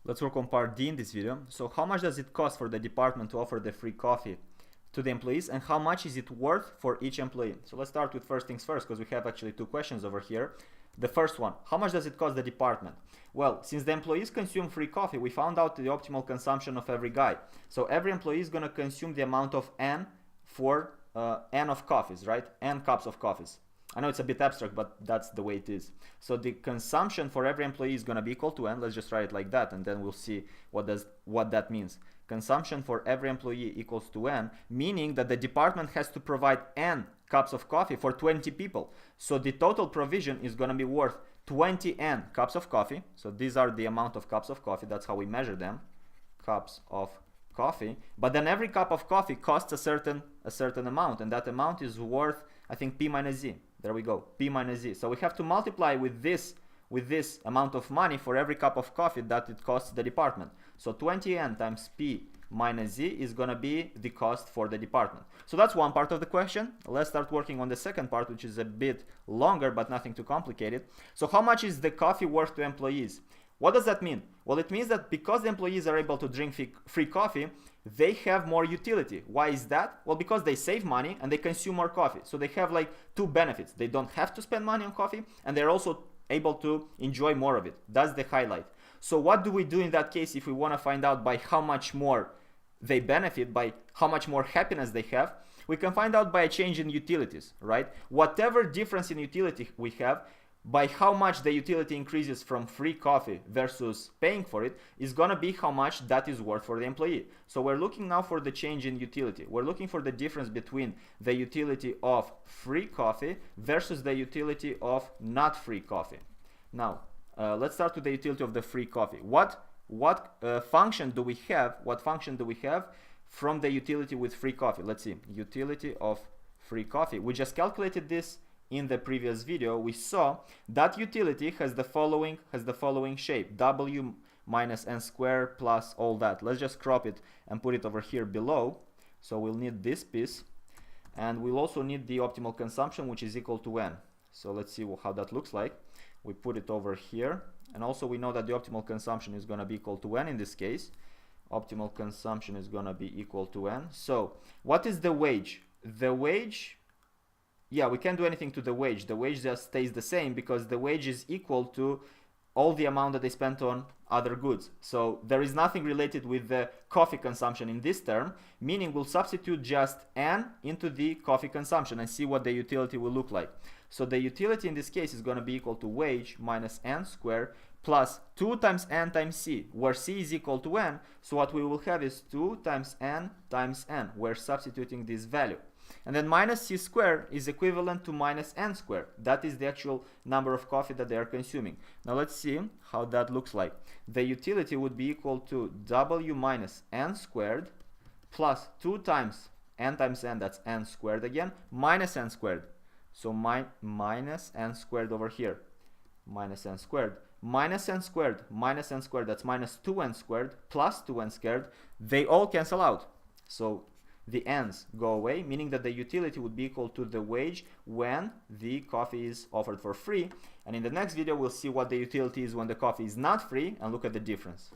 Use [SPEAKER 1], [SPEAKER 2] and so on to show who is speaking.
[SPEAKER 1] Let's work on part D in this video. So how much does it cost for the department to offer the free coffee to the employees, and how much is it worth for each employee? So let's start with first things first, because we have actually two questions over here. The first one, how much does it cost the department? Well, since the employees consume free coffee, we found out the optimal consumption of every guy. So every employee is going to consume the amount of N for N of coffees, right? N cups of coffees. I know it's a bit abstract, but that's the way it is. So the consumption for every employee is going to be equal to N. Let's just write it like that, and then we'll see what that means. Consumption for every employee equals to N, meaning that the department has to provide N cups of coffee for 20 people. So the total provision is going to be worth 20 N cups of coffee. So these are the amount of cups of coffee. That's how we measure them, cups of coffee. But then every cup of coffee costs a certain amount, and that amount is worth, I think, P minus Z. There we go, P minus Z. So we have to multiply with this amount of money for every cup of coffee that it costs the department. So 20N times P minus Z is going to be the cost for the department. So that's one part of the question. Let's start working on the second part, which is a bit longer, but nothing too complicated. So how much is the coffee worth to employees? What does that mean? Well, it means that because the employees are able to drink free coffee, they have more utility. Why is that? Well, because they save money and they consume more coffee. So they have like two benefits. They don't have to spend money on coffee, and they're also able to enjoy more of it. That's the highlight. So what do we do in that case if we want to find out by how much more they benefit, by how much more happiness they have? We can find out by a change in utilities, right? Whatever difference in utility we have, by how much the utility increases from free coffee versus paying for it is going to be how much that is worth for the employee. So we're looking now for the change in utility. We're looking for the difference between the utility of free coffee versus the utility of not free coffee. Now, let's start with the utility of the free coffee. What function do we have? What function do we have from the utility with free coffee? Let's see. Utility of free coffee. We just calculated this in the previous video. We saw that utility has the following shape: W minus N squared plus all that. Let's just crop it and put it over here below. So we'll need this piece, and we'll also need the optimal consumption, which is equal to N. So let's see how that looks like. We put it over here, and also we know that the optimal consumption is going to be equal to N in this case. Optimal consumption is going to be equal to N. So what is the wage? The wage, yeah, we can't do anything to the wage. The wage just stays the same because the wage is equal to all the amount that they spent on other goods. So there is nothing related with the coffee consumption in this term, meaning we'll substitute just N into the coffee consumption and see what the utility will look like. So the utility in this case is going to be equal to wage minus N squared plus 2 times N times C, where C is equal to N. So what we will have is 2 times N. We're substituting this value. And then minus C squared is equivalent to minus N squared. That is the actual number of coffee that they are consuming. Now let's see how that looks like. The utility would be equal to W minus N squared plus 2 times N, that's N squared again, minus N squared. So minus N squared over here. Minus N squared. Minus N squared, that's minus 2N squared plus 2N squared. They all cancel out. So the N's go away, meaning that the utility would be equal to the wage when the coffee is offered for free. And in the next video, we'll see what the utility is when the coffee is not free and look at the difference.